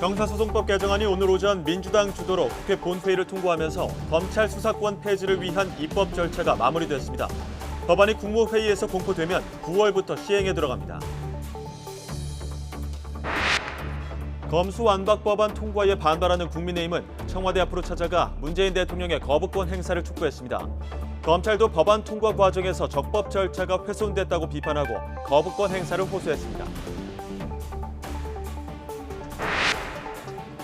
형사소송법 개정안이 오늘 오전 민주당 주도로 국회 본회의를 통과하면서 검찰 수사권 폐지를 위한 입법 절차가 마무리됐습니다. 법안이 국무회의에서 공포되면 9월부터 시행에 들어갑니다. 검수완박법안 통과에 반발하는 국민의힘은 청와대 앞으로 찾아가 문재인 대통령의 거부권 행사를 촉구했습니다. 검찰도 법안 통과 과정에서 적법 절차가 훼손됐다고 비판하고 거부권 행사를 호소했습니다.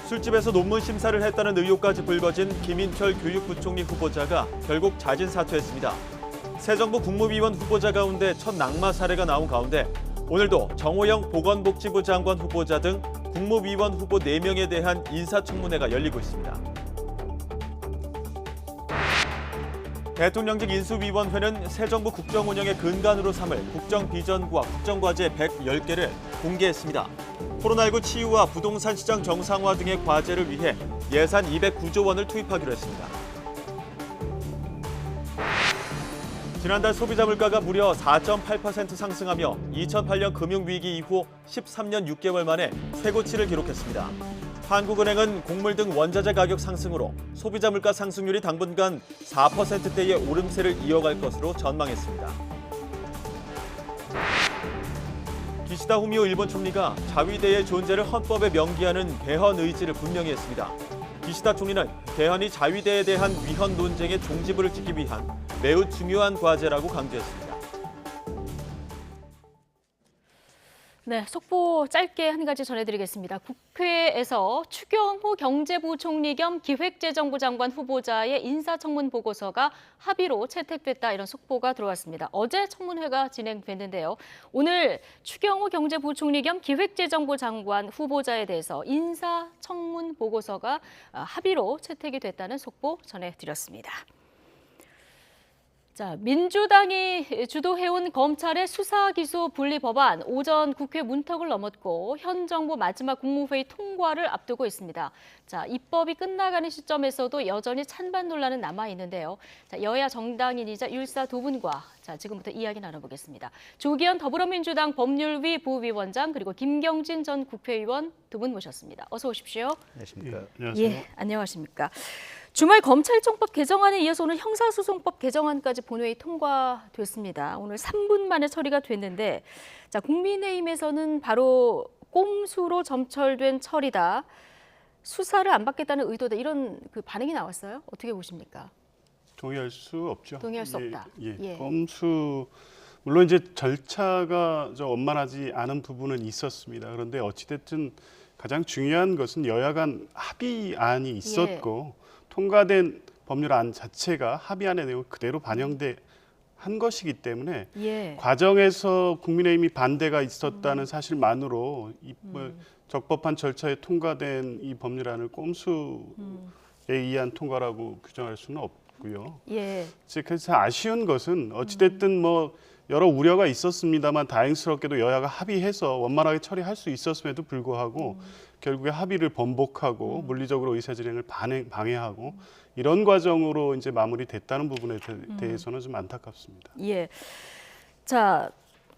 술집에서 논문 심사를 했다는 의혹까지 불거진 김인철 교육부총리 후보자가 결국 자진 사퇴했습니다. 새 정부 국무위원 후보자 가운데 첫 낙마 사례가 나온 가운데 오늘도 정호영 보건복지부 장관 후보자 등 국무위원 후보 4명에 대한 인사청문회가 열리고 있습니다. 대통령직 인수위원회는 새 정부 국정 운영의 근간으로 삼을 국정비전과 국정과제 110개를 공개했습니다. 코로나19 치유와 부동산 시장 정상화 등의 과제를 위해 예산 209조 원을 투입하기로 했습니다. 지난달 소비자 물가가 무려 4.8% 상승하며 2008년 금융위기 이후 13년 6개월 만에 최고치를 기록했습니다. 한국은행은 곡물 등 원자재 가격 상승으로 소비자 물가 상승률이 당분간 4%대의 오름세를 이어갈 것으로 전망했습니다. 기시다 후미오 일본 총리가 자위대의 존재를 헌법에 명기하는 개헌 의지를 분명히 했습니다. 기시다 총리는 개헌이 자위대에 대한 위헌 논쟁의 종지부를 찍기 위한 매우 중요한 과제라고 강조했습니다. 네, 속보 짧게 한 가지 전해드리겠습니다. 국회에서 추경호 경제부총리 겸 기획재정부 장관 후보자의 인사청문 보고서가 합의로 채택됐다, 이런 속보가 들어왔습니다. 어제 청문회가 진행됐는데요. 오늘 추경호 경제부총리 겸 기획재정부 장관 후보자에 대해서 인사청문 보고서가 합의로 채택이 됐다는 속보 전해드렸습니다. 자, 민주당이 주도해온 검찰의 수사기소 분리 법안 오전 국회 문턱을 넘었고 현 정부 마지막 국무회의 통과를 앞두고 있습니다. 자, 입법이 끝나가는 시점에서도 여전히 찬반 논란은 남아 있는데요. 자, 여야 정당인이자 율사 두 분과 지금부터 이야기 나눠보겠습니다. 조기현 더불어민주당 법률위 부위원장 그리고 김경진 전 국회의원 두 분 모셨습니다. 어서 오십시오. 안녕하십니까. 안녕하세요. 예, 안녕하십니까. 주말 검찰청법 개정안에 이어서 오늘 형사소송법 개정안까지 본회의 통과됐습니다. 오늘 3분 만에 처리가 됐는데, 자, 국민의힘에서는 바로 꼼수로 점철된 처리다, 수사를 안 받겠다는 의도다, 이런 반응이 나왔어요. 어떻게 보십니까? 동의할 수 없죠. 동의할 수 없다. 예. 꼼수, 물론 이제 절차가 좀 원만하지 않은 부분은 있었습니다. 그런데 어찌됐든 가장 중요한 것은 여야 간 합의안이 있었고 통과된 법률안 자체가 합의안의 내용 그대로 반영돼 한 것이기 때문에 과정에서 국민의힘이 반대가 있었다는 사실만으로 적법한 절차에 통과된 이 법률안을 꼼수에 의한 통과라고 규정할 수는 없고요. 그래서 아쉬운 것은 어찌됐든 여러 우려가 있었습니다만 다행스럽게도 여야가 합의해서 원만하게 처리할 수 있었음에도 불구하고 결국에 합의를 번복하고 물리적으로 의사진행을 방해하고 이런 과정으로 이제 마무리됐다는 부분에 대해서는 좀 안타깝습니다. 예. 자,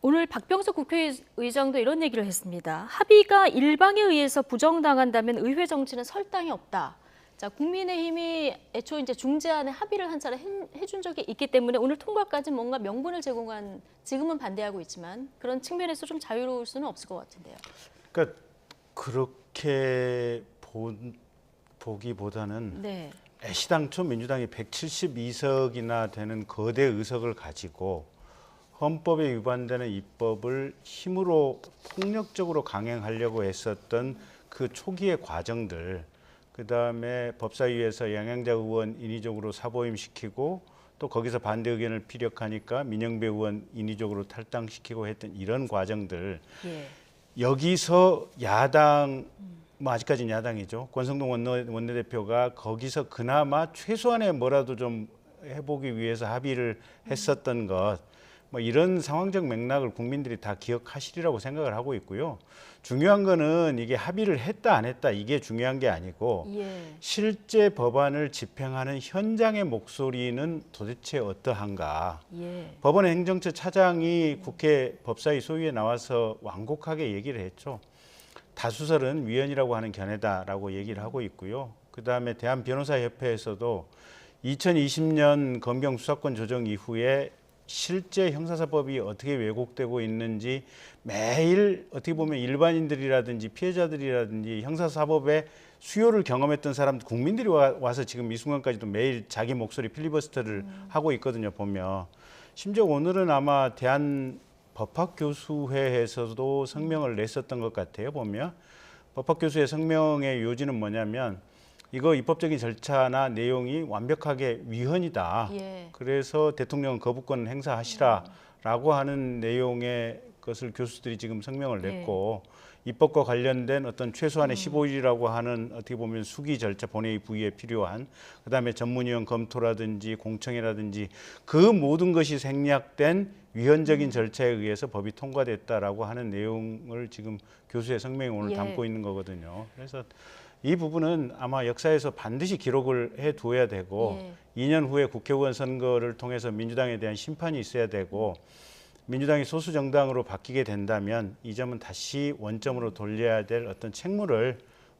오늘 박병석 국회의장도 이런 얘기를 했습니다. 합의가 일방에 의해서 부정당한다면 의회 정치는 설당이 없다. 자, 국민의힘이 애초 이제 중재안에 합의를 한 차례 해준 적이 있기 때문에 오늘 통과까지 뭔가 명분을 제공한, 지금은 반대하고 있지만 그런 측면에서 좀 자유로울 수는 없을 것 같은데요. 그러니까 그렇게 보기보다는 애시당초 민주당이 172석이나 되는 거대 의석을 가지고 헌법에 위반되는 입법을 힘으로 폭력적으로 강행하려고 했었던 그 초기의 과정들, 그다음에 법사위에서 양양자 의원 인위적으로 사보임시키고 또 거기서 반대 의견을 피력하니까 민영배 의원 인위적으로 탈당시키고 했던 이런 과정들, 여기서 야당, 아직까지는 야당이죠, 권성동 원내대표가 거기서 그나마 최소한의 뭐라도 좀 해보기 위해서 합의를 했었던 것, 이런 상황적 맥락을 국민들이 다 기억하시리라고 생각을 하고 있고요. 중요한 거는 이게 합의를 했다 안 했다, 이게 중요한 게 아니고 실제 법안을 집행하는 현장의 목소리는 도대체 어떠한가. 법원의 행정처 차장이 국회 법사위 소위에 나와서 완곡하게 얘기를 했죠. 다수설은 위헌이라고 하는 견해다라고 얘기를 하고 있고요. 그다음에 대한변호사협회에서도 2020년 검경 수사권 조정 이후에 실제 형사사법이 어떻게 왜곡되고 있는지 매일 어떻게 보면 일반인들이라든지 피해자들이라든지 형사사법의 수요를 경험했던 사람들, 국민들이 와서 지금 이 순간까지도 매일 자기 목소리 필리버스터를 하고 있거든요. 보면 심지어 오늘은 아마 대한법학교수회에서도 성명을 냈었던 것 같아요. 보면 법학교수의 성명의 요지는 뭐냐면 이거 입법적인 절차나 내용이 완벽하게 위헌이다. 예. 그래서 대통령은 거부권 행사하시라라고 하는 내용의 것을 교수들이 지금 성명을 냈고 입법과 관련된 어떤 최소한의 15일이라고 하는 어떻게 보면 수기 절차 본회의 부의에 필요한 그다음에 전문위원 검토라든지 공청회라든지 그 모든 것이 생략된 위헌적인 절차에 의해서 법이 통과됐다라고 하는 내용을 지금 교수의 성명이 오늘 예. 담고 있는 거거든요. 그래서 이 부분은 아마 역사에서 반드시 기록을 해두어야 되고 2년 후에 국회의원 선거를 통해서 민주당에 대한 심판이 있어야 되고 민주당이 소수 정당으로 바뀌게 된다면 이 점은 다시 원점으로 돌려야 될 어떤 책무를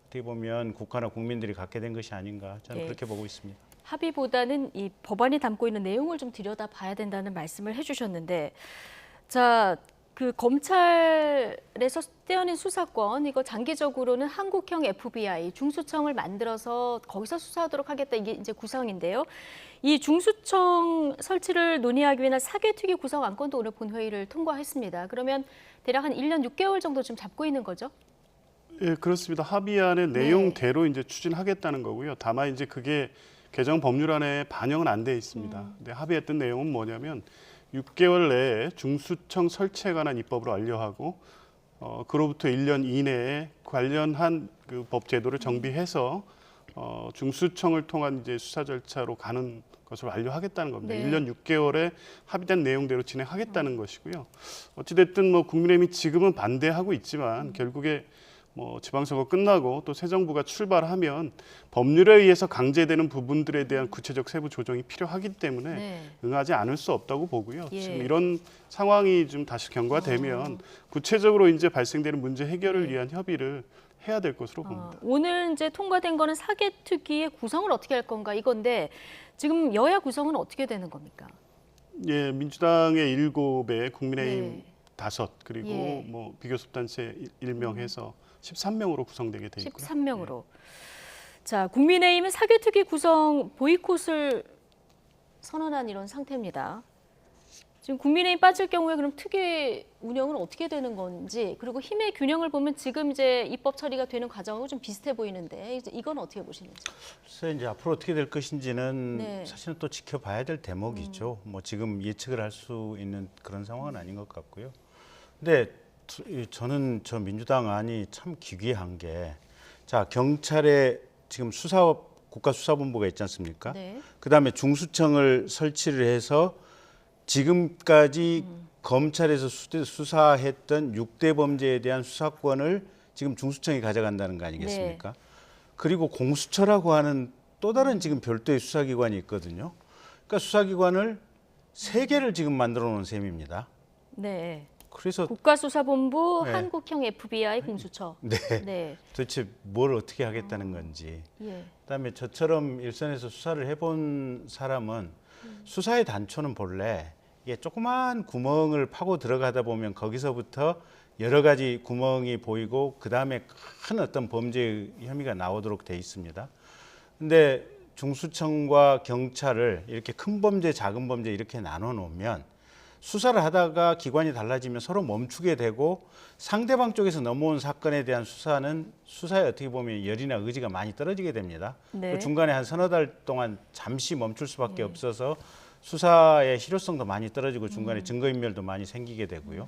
어떻게 보면 국가나 국민들이 갖게 된 것이 아닌가 저는 그렇게 보고 있습니다. 합의보다는 이 법안이 담고 있는 내용을 좀 들여다봐야 된다는 말씀을 해주셨는데, 자, 그 검찰에서 떼어낸 수사권 이거 장기적으로는 한국형 FBI 중수청을 만들어서 거기서 수사하도록 하겠다 이게 이제 구성인데요. 이 중수청 설치를 논의하기 위한 사개특위 구성 안건도 오늘 본회의를 통과했습니다. 그러면 대략 한 1년 6개월 정도 좀 잡고 있는 거죠? 예, 그렇습니다. 합의안의 내용대로 이제 추진하겠다는 거고요. 다만 이제 그게 개정 법률안에 반영은 안 돼 있습니다. 근데 합의했던 내용은 뭐냐면 6개월 내에 중수청 설치에 관한 입법을 완료하고 그로부터 1년 이내에 관련한 그 법 제도를 정비해서 중수청을 통한 이제 수사 절차로 가는 것을 완료하겠다는 겁니다. 네. 1년 6개월에 합의된 내용대로 진행하겠다는 것이고요. 어찌됐든 뭐 국민의힘이 지금은 반대하고 있지만 결국에 뭐 지방선거 끝나고 또 새 정부가 출발하면 법률에 의해서 강제되는 부분들에 대한 구체적 세부 조정이 필요하기 때문에 응하지 않을 수 없다고 보고요. 예. 지금 이런 상황이 좀 다시 경과되면 구체적으로 이제 발생되는 문제 해결을 위한 협의를 해야 될 것으로 봅니다. 오늘 이제 통과된 거는 사개특위의 구성을 어떻게 할 건가 이건데 지금 여야 구성은 어떻게 되는 겁니까? 예, 민주당의 7에 국민의힘 예. 5 그리고 예. 뭐 비교섭단체 1명해서 13명으로 구성되게 돼 있고요. 13명으로. 자, 국민의힘은 사개특위 구성 보이콧을 선언한 이런 상태입니다. 지금 국민의힘 빠질 경우에 그럼 특위 운영은 어떻게 되는 건지 그리고 힘의 균형을 보면 지금 이제 입법 처리가 되는 과정하고 좀 비슷해 보이는데 이제 이건 어떻게 보시는지? 글쎄 이제 앞으로 어떻게 될 것인지는 네. 사실은 또 지켜봐야 될 대목이죠. 뭐 지금 예측을 할 수 있는 그런 상황은 아닌 것 같고요. 근데 저는 저 민주당 안이 참 기괴한 게, 자 경찰에 지금 국가수사본부가 있지 않습니까? 네. 그다음에 중수청을 설치를 해서 지금까지 검찰에서 수사했던 6대 범죄에 대한 수사권을 지금 중수청이 가져간다는 거 아니겠습니까? 그리고 공수처라고 하는 또 다른 지금 별도의 수사기관이 있거든요. 그러니까 수사기관을 3개를 지금 만들어 놓은 셈입니다. 네. 그래서 국가수사본부, 네. 한국형 FBI 공수처. 네. 네. 도대체 뭘 어떻게 하겠다는 건지. 예. 그다음에 저처럼 일선에서 수사를 해본 사람은 수사의 단초는 본래 이게 조그만 구멍을 파고 들어가다 보면 거기서부터 여러 가지 구멍이 보이고 그다음에 큰 어떤 범죄 혐의가 나오도록 돼 있습니다. 근데 중수청과 경찰을 이렇게 큰 범죄, 작은 범죄 이렇게 나눠 놓으면 수사를 하다가 기관이 달라지면 서로 멈추게 되고 상대방 쪽에서 넘어온 사건에 대한 수사에 어떻게 보면 열이나 의지가 많이 떨어지게 됩니다. 네. 그 중간에 한 서너 달 동안 잠시 멈출 수밖에 없어서 수사의 실효성도 많이 떨어지고 중간에 증거인멸도 많이 생기게 되고요.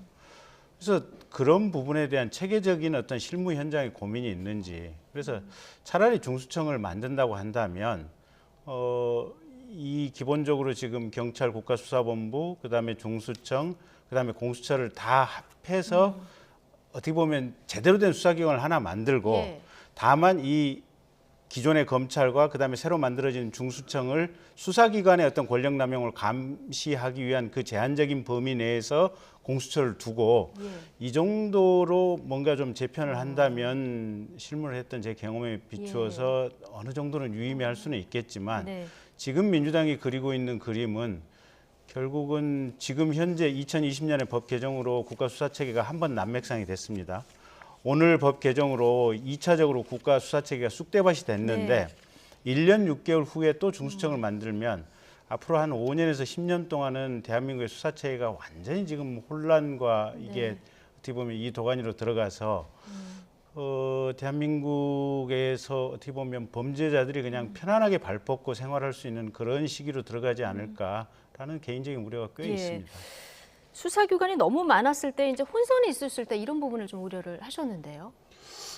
그래서 그런 부분에 대한 체계적인 어떤 실무 현장의 고민이 있는지, 그래서 차라리 중수청을 만든다고 한다면 이 기본적으로 지금 경찰 국가수사본부, 그다음에 중수청, 그다음에 공수처를 다 합해서 어떻게 보면 제대로 된 수사기관을 하나 만들고 예. 다만 이 기존의 검찰과 그다음에 새로 만들어진 중수청을 수사기관의 어떤 권력남용을 감시하기 위한 그 제한적인 범위 내에서 공수처를 두고 이 정도로 뭔가 좀 재편을 한다면 실무를 했던 제 경험에 비추어서 어느 정도는 유의미할 수는 있겠지만 네. 지금 민주당이 그리고 있는 그림은 결국은 지금 현재 2020년의 법 개정으로 국가수사체계가 한 번 난맥상이 됐습니다. 오늘 법 개정으로 2차적으로 국가수사체계가 쑥대밭이 됐는데 1년 6개월 후에 또 중수청을 만들면 앞으로 한 5년에서 10년 동안은 대한민국의 수사체계가 완전히 지금 혼란과 이게 어떻게 보면 이 도가니로 들어가서 대한민국에서 어떻게 보면 범죄자들이 그냥 편안하게 발 뻗고 생활할 수 있는 그런 시기로 들어가지 않을까라는 개인적인 우려가 꽤 있습니다. 수사기관이 너무 많았을 때 이제 혼선이 있었을 때 이런 부분을 좀 우려를 하셨는데요.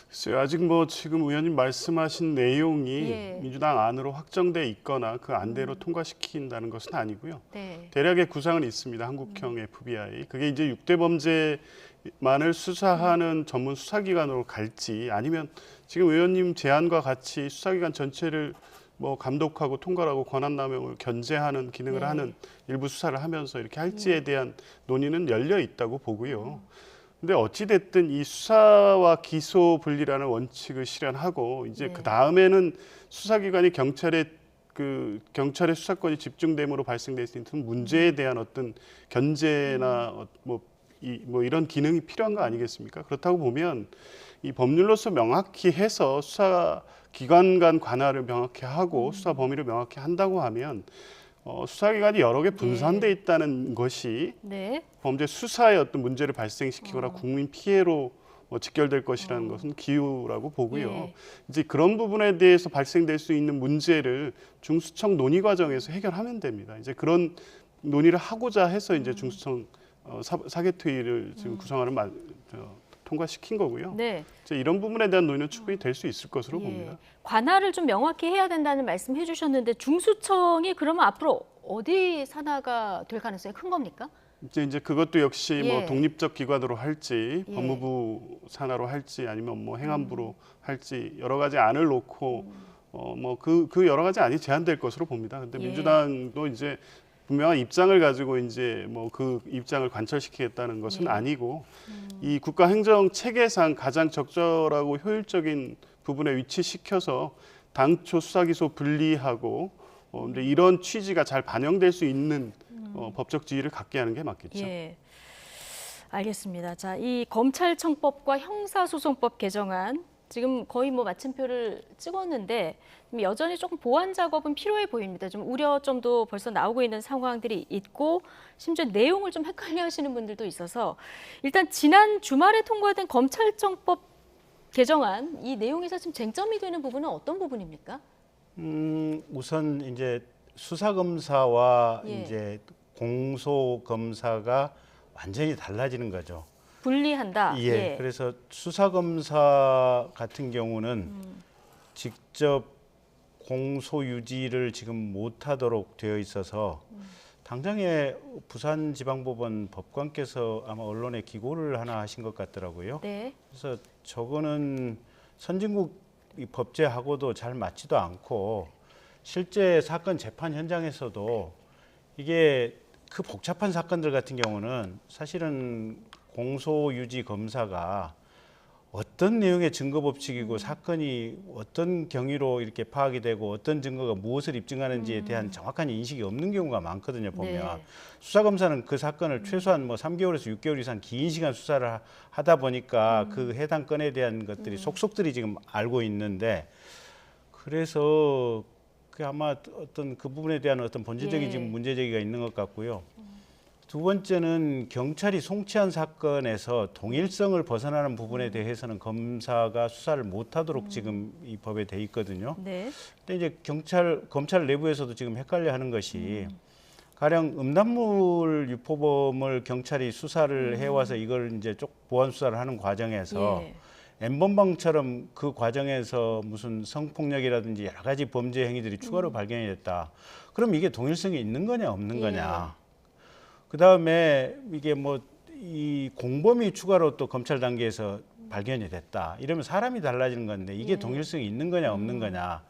글쎄요, 아직 뭐 지금 의원님 말씀하신 내용이 예. 민주당 안으로 확정돼 있거나 그 안대로 통과시킨다는 것은 아니고요. 네. 대략의 구상은 있습니다. 한국형 FBI. 그게 이제 6대 범죄만을 수사하는 전문 수사기관으로 갈지 아니면 지금 의원님 제안과 같이 수사기관 전체를 뭐 감독하고 통과하고 권한남용을 견제하는 기능을 하는 일부 수사를 하면서 이렇게 할지에 대한 논의는 열려 있다고 보고요. 근데 어찌 됐든 이 수사와 기소 분리라는 원칙을 실현하고 이제 그 다음에는 수사기관이 경찰의 수사권이 집중됨으로 발생될 수 있는 문제에 대한 어떤 견제나 뭐 이런 기능이 필요한 거 아니겠습니까? 그렇다고 보면 이 법률로서 명확히 해서 수사기관 간 관할을 명확히 하고 수사 범위를 명확히 한다고 하면 수사기관이 여러 개 분산돼 있다는 것이 범죄 수사에 어떤 문제를 발생시키거나 국민 피해로 직결될 것이라는 것은 기우라고 보고요. 이제 그런 부분에 대해서 발생될 수 있는 문제를 중수청 논의 과정에서 해결하면 됩니다. 이제 그런 논의를 하고자 해서 이제 중수청 사개특위를 지금 구성하는 통과시킨 거고요. 네. 이제 이런 부분에 대한 논의는 충분히 될 수 있을 것으로 봅니다. 관할을 좀 명확히 해야 된다는 말씀 해주셨는데 중수청이 그러면 앞으로 어디 산하가 될 가능성이 큰 겁니까? 이제 그것도 역시 뭐 독립적 기관으로 할지 법무부 산하로 할지 아니면 뭐 행안부로 할지 여러 가지 안을 놓고 뭐 그 여러 가지 안이 제한될 것으로 봅니다. 근데 민주당도 이제 분명한 입장을 가지고 이제 뭐 그 입장을 관철시키겠다는 것은 아니고 이 국가 행정 체계상 가장 적절하고 효율적인 부분에 위치시켜서 당초 수사 기소 분리하고 근데 이런 취지가 잘 반영될 수 있는 법적 지위를 갖게 하는 게 맞겠죠. 예. 알겠습니다. 자, 이 검찰청법과 형사소송법 개정안 지금 거의 뭐 마침표를 찍었는데 여전히 조금 보완 작업은 필요해 보입니다. 좀 우려점도 벌써 나오고 있는 상황들이 있고 심지어 내용을 좀 헷갈려하시는 분들도 있어서 일단 지난 주말에 통과된 검찰청법 개정안 이 내용에서 지금 쟁점이 되는 부분은 어떤 부분입니까? 우선 이제 수사검사와 이제 공소검사가 완전히 달라지는 거죠. 분리한다. 예. 그래서 수사검사 같은 경우는 직접 공소 유지를 지금 못하도록 되어 있어서 당장에 부산지방법원 법관께서 아마 언론에 기고를 하나 하신 것 같더라고요. 네. 그래서 저거는 선진국 이 법제하고도 잘 맞지도 않고 실제 사건 재판 현장에서도 이게 그 복잡한 사건들 같은 경우는 사실은 공소유지 검사가 어떤 내용의 증거 법칙이고 사건이 어떤 경위로 이렇게 파악이 되고 어떤 증거가 무엇을 입증하는지에 대한 정확한 인식이 없는 경우가 많거든요. 보면 수사검사는 그 사건을 최소한 뭐 3개월에서 6개월 이상 긴 시간 수사를 하다 보니까 그 해당 건에 대한 것들이 속속들이 지금 알고 있는데 그래서 그 아마 어떤 그 부분에 대한 어떤 본질적인 지금 문제 제기가 있는 것 같고요. 두 번째는 경찰이 송치한 사건에서 동일성을 벗어나는 부분에 대해서는 검사가 수사를 못하도록 지금 이 법에 돼 있거든요. 네. 근데 이제 검찰 내부에서도 지금 헷갈려하는 것이 가령 음란물 유포범을 경찰이 수사를 해와서 이걸 이제 보완 수사를 하는 과정에서 N번방처럼 그 과정에서 무슨 성폭력이라든지 여러 가지 범죄 행위들이 추가로 발견이 됐다. 그럼 이게 동일성이 있는 거냐 없는 거냐. 그다음에 이게 뭐 이 공범이 추가로 또 검찰 단계에서 발견이 됐다. 이러면 사람이 달라지는 건데 이게 동일성이 있는 거냐 없는 거냐.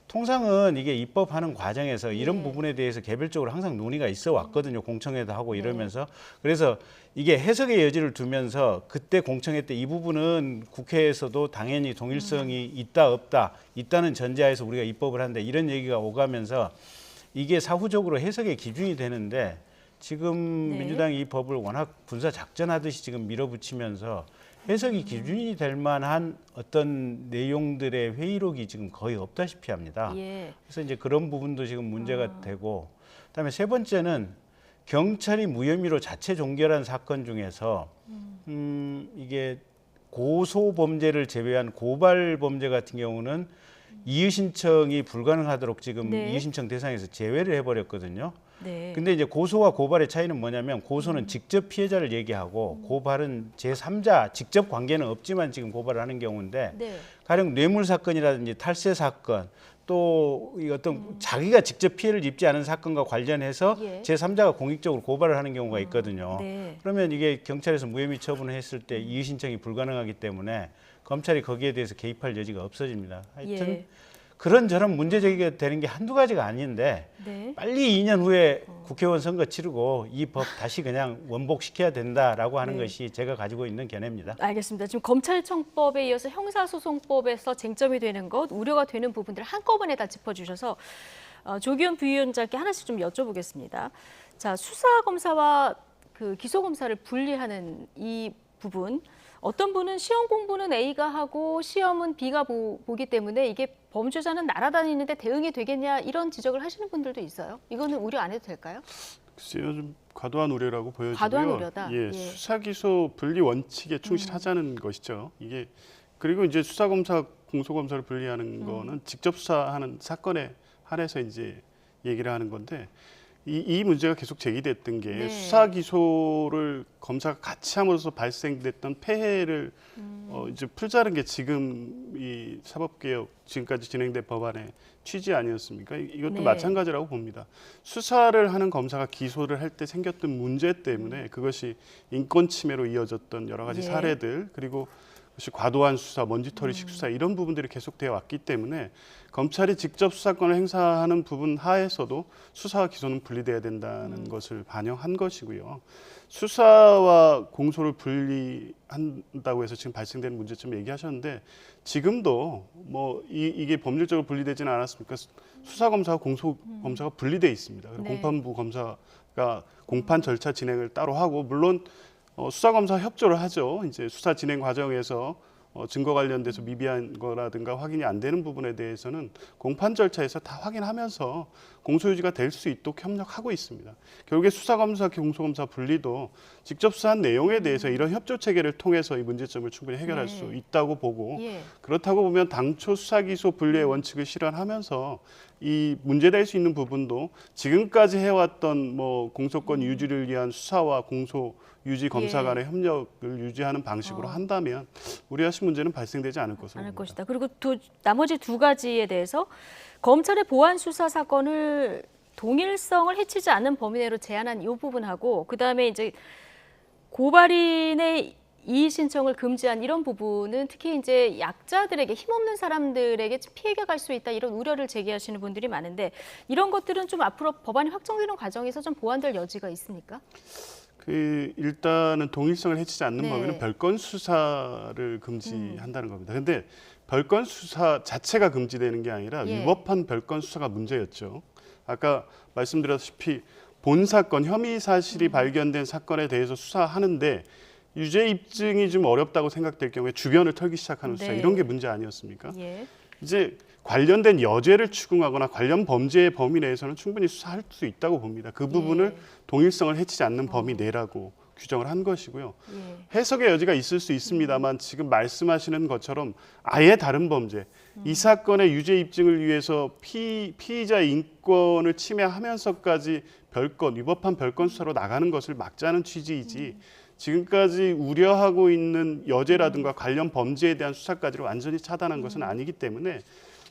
통상은 이게 입법하는 과정에서 이런 부분에 대해서 개별적으로 항상 논의가 있어 왔거든요. 공청회도 하고 이러면서. 그래서 이게 해석의 여지를 두면서 그때 공청회 때 이 부분은 국회에서도 당연히 동일성이 있다 없다, 있다는 전제하에서 우리가 입법을 한다, 이런 얘기가 오가면서 이게 사후적으로 해석의 기준이 되는데 지금 민주당이 이 법을 워낙 군사 작전하듯이 지금 밀어붙이면서 해석이 기준이 될 만한 어떤 내용들의 회의록이 지금 거의 없다시피 합니다. 그래서 이제 그런 부분도 지금 문제가 되고, 그다음에 세 번째는 경찰이 무혐의로 자체 종결한 사건 중에서 이게 고소 범죄를 제외한 고발 범죄 같은 경우는 이의 신청이 불가능하도록 지금 이의 신청 대상에서 제외를 해버렸거든요. 근데 이제 고소와 고발의 차이는 뭐냐면 고소는 직접 피해자를 얘기하고 고발은 제3자 직접 관계는 없지만 지금 고발을 하는 경우인데 가령 뇌물 사건이라든지 탈세 사건 또 이 어떤 자기가 직접 피해를 입지 않은 사건과 관련해서 제3자가 공익적으로 고발을 하는 경우가 있거든요. 그러면 이게 경찰에서 무혐의 처분을 했을 때 이의 신청이 불가능하기 때문에 검찰이 거기에 대해서 개입할 여지가 없어집니다. 하여튼 그런저런 문제 제기가 되는 게 한두 가지가 아닌데 빨리 2년 후에 국회의원 선거 치르고 이 법 다시 그냥 원복시켜야 된다라고 하는 것이 제가 가지고 있는 견해입니다. 알겠습니다. 지금 검찰청법에 이어서 형사소송법에서 쟁점이 되는 것, 우려가 되는 부분들 한꺼번에 다 짚어주셔서 조기현 부위원장께 하나씩 좀 여쭤보겠습니다. 자, 수사검사와 그 기소검사를 분리하는 이 부분, 어떤 분은 시험 공부는 A가 하고 시험은 B가 보기 때문에 이게 범죄자는 날아다니는데 대응이 되겠냐, 이런 지적을 하시는 분들도 있어요. 이거는 우려 안 해도 될까요? 글쎄요, 좀 과도한 우려라고 보여지고요. 과도한 우려다. 수사 기소 분리 원칙에 충실하자는 것이죠. 이게 그리고 이제 수사 검사, 공소 검사를 분리하는 거는 직접 수사하는 사건에 한해서 이제 얘기를 하는 건데. 이 문제가 계속 제기됐던 게 수사 기소를 검사가 같이 함으로써 발생됐던 폐해를 이제 풀자는 게 지금 이 사법개혁 지금까지 진행된 법안의 취지 아니었습니까? 이것도 마찬가지라고 봅니다. 수사를 하는 검사가 기소를 할 때 생겼던 문제 때문에 그것이 인권 침해로 이어졌던 여러 가지 사례들, 그리고 그것이 과도한 수사, 먼지털이식 수사 이런 부분들이 계속되어 왔기 때문에 검찰이 직접 수사권을 행사하는 부분 하에서도 수사와 기소는 분리돼야 된다는 것을 반영한 것이고요. 수사와 공소를 분리한다고 해서 지금 발생되는 문제점 얘기하셨는데 지금도 뭐 이게 법률적으로 분리되지는 않았습니까? 수사검사와 공소검사가 분리돼 있습니다. 그리고 공판부 검사가 공판 절차 진행을 따로 하고 물론 수사검사 협조를 하죠. 이제 수사 진행 과정에서 증거 관련돼서 미비한 거라든가 확인이 안 되는 부분에 대해서는 공판 절차에서 다 확인하면서 공소유지가 될 수 있도록 협력하고 있습니다. 결국에 수사검사, 공소검사 분리도 직접 수사한 내용에 대해서 이런 협조 체계를 통해서 이 문제점을 충분히 해결할 수 있다고 보고 그렇다고 보면 당초 수사기소 분리의 원칙을 실현하면서 이 문제될 수 있는 부분도 지금까지 해왔던 뭐 공소권 유지를 위한 수사와 공소 유지 검사 간의 협력을 유지하는 방식으로 한다면 우려하신 문제는 발생되지 않을 것으로 봅니다. 것이다. 그리고 나머지 두 가지에 대해서 검찰의 보안 수사 사건을 동일성을 해치지 않는 범위 내로 제한한 이 부분하고 그다음에 이제 고발인의 이의 신청을 금지한 이런 부분은 특히 이제 약자들에게 힘없는 사람들에게 피해가 갈 수 있다 이런 우려를 제기하시는 분들이 많은데 이런 것들은 좀 앞으로 법안이 확정되는 과정에서 좀 보완될 여지가 있습니까? 일단은 동일성을 해치지 않는 범위는 별건 수사를 금지한다는 겁니다. 그런데 별건 수사 자체가 금지되는 게 아니라 위법한 별건 수사가 문제였죠. 아까 말씀드렸다시피 본 사건, 혐의 사실이 발견된 사건에 대해서 수사하는데 유죄 입증이 좀 어렵다고 생각될 경우에 주변을 털기 시작하는 수사 이런 게 문제 아니었습니까? 이제 관련된 여죄를 추궁하거나 관련 범죄의 범위 내에서는 충분히 수사할 수 있다고 봅니다. 그 부분을 동일성을 해치지 않는 범위 내라고 규정을 한 것이고요. 해석의 여지가 있을 수 있습니다만 지금 말씀하시는 것처럼 아예 다른 범죄, 이 사건의 유죄 입증을 위해서 피의자의 인권을 침해하면서까지 별건, 위법한 별건 수사로 나가는 것을 막자는 취지이지 지금까지 우려하고 있는 여죄라든가 관련 범죄에 대한 수사까지를 완전히 차단한 것은 아니기 때문에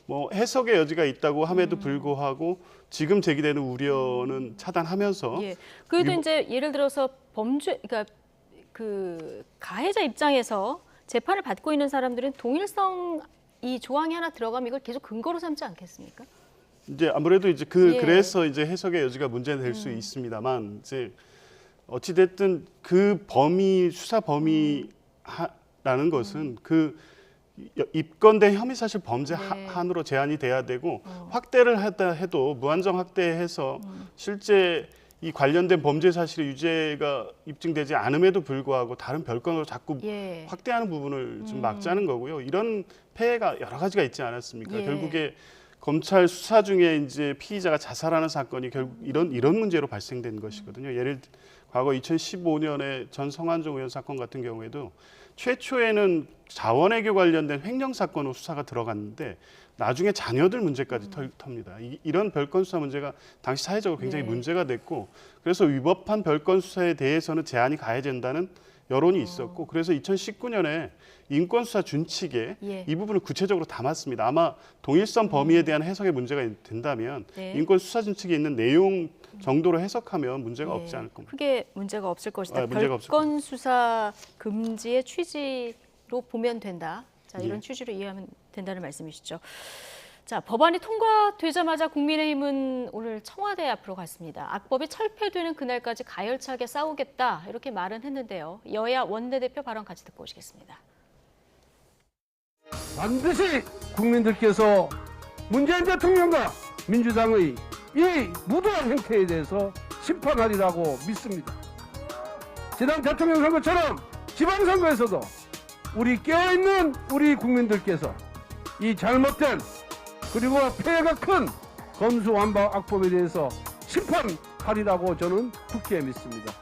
뭐 해석의 여지가 있다고 함에도 불구하고 지금 제기되는 우려는 차단하면서 그래도 이제 예를 들어서 그러니까 그 가해자 입장에서 재판을 받고 있는 사람들은 동일성 이 조항이 하나 들어가면 이걸 계속 근거로 삼지 않겠습니까? 이제 아무래도 이제 예. 그래서 이제 해석의 여지가 문제될 수 있습니다만 이제 어찌 됐든 그 범위 수사 범위라는 것은 그 입건된 혐의 사실 범죄 네. 한으로 제한이 돼야 되고 확대를 하다 해도 무한정 확대해서 실제 이 관련된 범죄 사실의 유죄가 입증되지 않음에도 불구하고 다른 별건으로 자꾸 예. 확대하는 부분을 좀 막자는 거고요. 이런 폐해가 여러 가지가 있지 않았습니까? 예. 결국에 검찰 수사 중에 이제 피의자가 자살하는 사건이 결국 이런 문제로 발생된 것이거든요. 예를 들어 과거 2015년에 전 성완종 의원 사건 같은 경우에도 최초에는 자원외교 관련된 횡령 사건으로 수사가 들어갔는데 나중에 자녀들 문제까지 텁니다. 이런 별건 수사 문제가 당시 사회적으로 굉장히 네. 문제가 됐고 그래서 위법한 별건 수사에 대해서는 제한이 가해진다는 여론이 있었고 그래서 2019년에 인권수사 준칙에 예. 이 부분을 구체적으로 담았습니다. 아마 동일성 범위에 대한 해석에 문제가 된다면 네. 인권수사 준칙에 있는 내용 정도로 해석하면 문제가 예. 없지 않을 겁니다. 크게 문제가 없을 것이다. 아, 문제가 없을 별건 수사 금지의 취지로 보면 된다. 자, 이런 예. 취지로 이해하면 된다는 말씀이시죠. 자, 법안이 통과되자마자 국민의힘은 오늘 청와대 앞으로 갔습니다. 악법이 철폐되는 그날까지 가열차게 싸우겠다 이렇게 말은 했는데요. 여야 원내대표 발언 같이 듣고 오시겠습니다. 반드시 국민들께서 문재인 대통령과 민주당의 이 무도한 행태에 대해서 심판하리라고 믿습니다. 지난 대통령 선거처럼 지방선거에서도 우리 깨어있는 우리 국민들께서 이 잘못된 그리고 폐해가 큰 검수완박 악법에 대해서 심판하리라고 저는 굳게 믿습니다.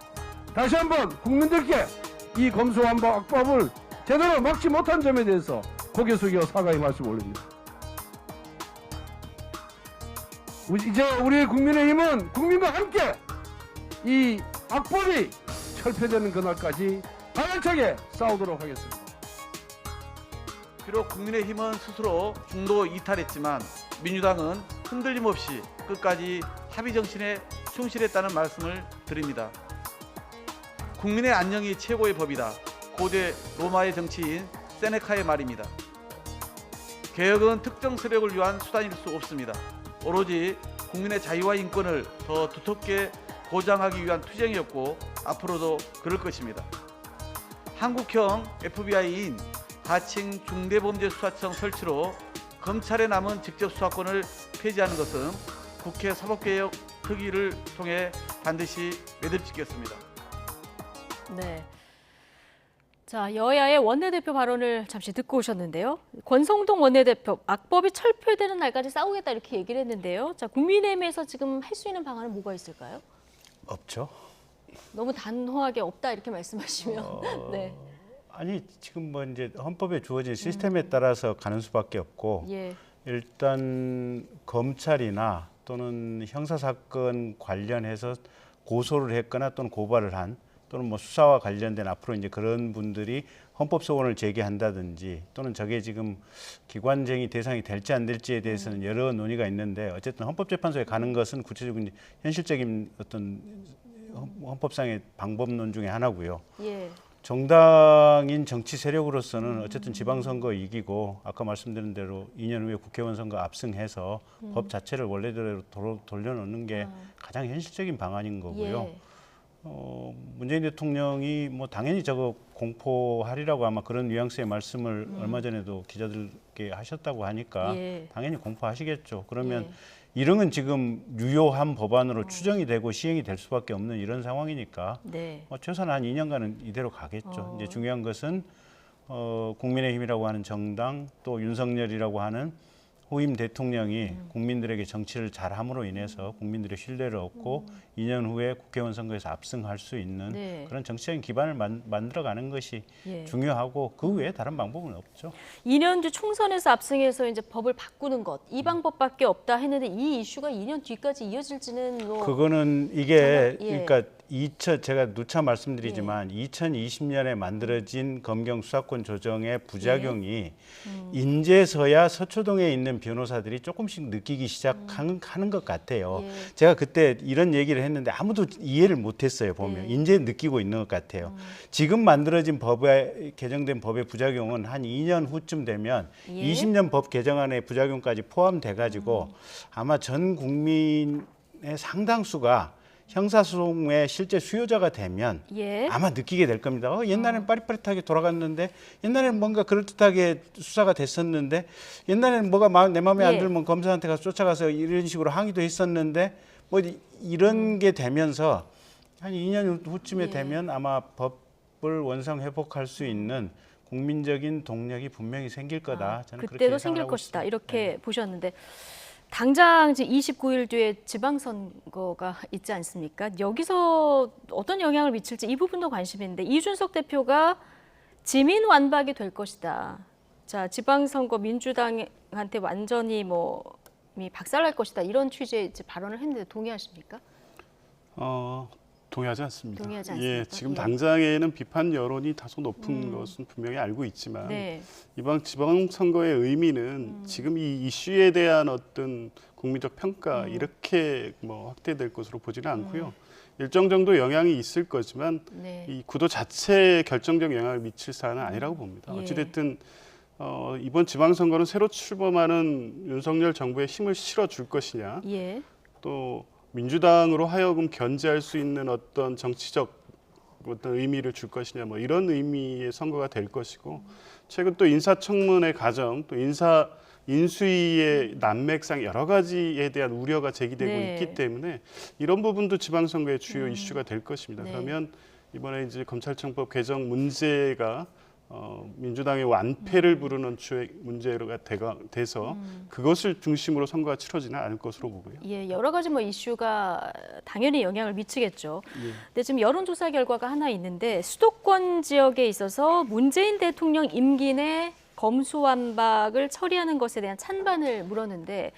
다시 한번 국민들께 이 검수완박 악법을 제대로 막지 못한 점에 대해서 고개 숙여 사과의 말씀 올립니다. 이제 우리 국민의힘은 국민과 함께 이 악법이 철폐되는 그날까지 가열차게 싸우도록 하겠습니다. 비록 국민의힘은 스스로 중도 이탈했지만 민주당은 흔들림 없이 끝까지 합의 정신에 충실했다는 말씀을 드립니다. 국민의 안녕이 최고의 법이다. 고대 로마의 정치인 세네카의 말입니다. 개혁은 특정 세력을 위한 수단일 수 없습니다. 오로지 국민의 자유와 인권을 더 두텁게 보장하기 위한 투쟁이었고 앞으로도 그럴 것입니다. 한국형 FBI인 하층 중대범죄수사청 설치로 검찰에 남은 직접 수사권을 폐지하는 것은 국회 사법개혁 특위를 통해 반드시 매듭짓겠습니다. 네. 자, 여야의 원내대표 발언을 잠시 듣고 오셨는데요. 권성동 원내대표, 악법이 철폐되는 날까지 싸우겠다 이렇게 얘기를 했는데요. 자, 국민의힘에서 지금 할 수 있는 방안은 뭐가 있을까요? 없죠. 너무 단호하게 없다 이렇게 말씀하시면. 네. 아니 지금 뭐 이제 헌법에 주어진 시스템에 따라서 가는 수밖에 없고 예. 일단 검찰이나 또는 형사 사건 관련해서 고소를 했거나 또는 고발을 한 또는 뭐 수사와 관련된 앞으로 이제 그런 분들이 헌법 소원을 제기한다든지 또는 저게 지금 기관쟁의 대상이 될지 안 될지에 대해서는 여러 논의가 있는데 어쨌든 헌법재판소에 가는 것은 구체적인 현실적인 어떤 헌법상의 방법론 중에 하나고요. 예. 정당인 정치 세력으로서는 어쨌든 지방선거 이기고 아까 말씀드린 대로 2년 후에 국회의원 선거 압승해서 법 자체를 원래대로 돌려놓는 게 가장 현실적인 방안인 거고요. 예. 문재인 대통령이 뭐 당연히 저거 공포하리라고 아마 그런 뉘앙스의 말씀을 얼마 전에도 기자들께 하셨다고 하니까 예. 당연히 공포하시겠죠. 그러면 예. 이런 건 지금 유효한 법안으로 추정이 되고 시행이 될 수밖에 없는 이런 상황이니까 네. 최소한 한 2년간은 이대로 가겠죠. 이제 중요한 것은 국민의힘이라고 하는 정당 또 윤석열이라고 하는 후임 대통령이 국민들에게 정치를 잘함으로 인해서 국민들의 신뢰를 얻고 2년 후에 국회의원 선거에서 압승할 수 있는 네. 그런 정치적인 기반을 만들어가는 것이 예. 중요하고 그 외에 다른 방법은 없죠. 2년 뒤 총선에서 압승해서 이제 법을 바꾸는 것, 이 방법밖에 없다 했는데 이 이슈가 2년 뒤까지 이어질지는 뭐 그거는 이게 정말, 예. 그러니까 제가 누차 말씀드리지만 2020년에 만들어진 검경 수사권 조정의 부작용이 인제서야 서초동에 있는 변호사들이 조금씩 느끼기 시작하는 것 같아요. 예. 제가 그때 이런 얘기를 했는데 아무도 이해를 못했어요. 보면 이제 느끼고 있는 것 같아요. 지금 만들어진 개정된 법의 부작용은 한 2년 후쯤 되면 예. 20년 법 개정안의 부작용까지 포함돼 가지고 아마 전 국민의 상당수가 형사소송의 실제 수요자가 되면 예. 아마 느끼게 될 겁니다. 옛날에는 빠릿빠릿하게 돌아갔는데, 옛날에는 뭔가 그럴듯하게 수사가 됐었는데, 옛날에는 뭐가 내 마음에 안 예. 들면 검사한테 가서 쫓아가서 이런 식으로 항의도 했었는데, 뭐 이런 게 되면서 한 2년 후쯤에 예. 되면 아마 법을 원상 회복할 수 있는 국민적인 동력이 분명히 생길 거다. 저는 그렇게 그때도 예상을 생길 하고 것이다. 있습니다. 이렇게 보셨는데 당장 이제 29일 뒤에 지방선거가 있지 않습니까? 여기서 어떤 영향을 미칠지 이 부분도 관심인데 이준석 대표가 지민 완박이 될 것이다. 자, 지방선거 민주당한테 완전히 박살날 것이다. 이런 취지의 이제 발언을 했는데 동의하십니까? 동의하지 않습니다. 동의하지 않습니까? 예, 지금 예. 당장에는 비판 여론이 다소 높은 것은 분명히 알고 있지만 네. 이번 지방선거의 의미는 지금 이 이슈에 대한 어떤 국민적 평가 이렇게 확대될 것으로 보지는 않고요. 일정 정도 영향이 있을 거지만 네. 이 구도 자체에 결정적 영향을 미칠 사안은 아니라고 봅니다. 예. 어찌됐든 이번 지방선거는 새로 출범하는 윤석열 정부에 힘을 실어줄 것이냐, 예. 또 민주당으로 하여금 견제할 수 있는 어떤 정치적 어떤 의미를 줄 것이냐, 이런 의미의 선거가 될 것이고, 최근 또 인사청문회 과정, 또 인수위의 난맥상 여러 가지에 대한 우려가 제기되고 네. 있기 때문에 이런 부분도 지방선거의 주요 이슈가 될 것입니다. 네. 그러면 이번에 이제 검찰청법 개정 문제가 민주당의 완패를 부르는 주요 문제가 돼서 그것을 중심으로 선거가 치러지는 않을 것으로 보고요. 예, 여러 가지 이슈가 당연히 영향을 미치겠죠. 근데 지금 여론조사 결과가 하나 있는데 수도권 지역에 있어서 문재인 대통령 임기 내 검수완박을 처리하는 것에 대한 찬반을 물었는데,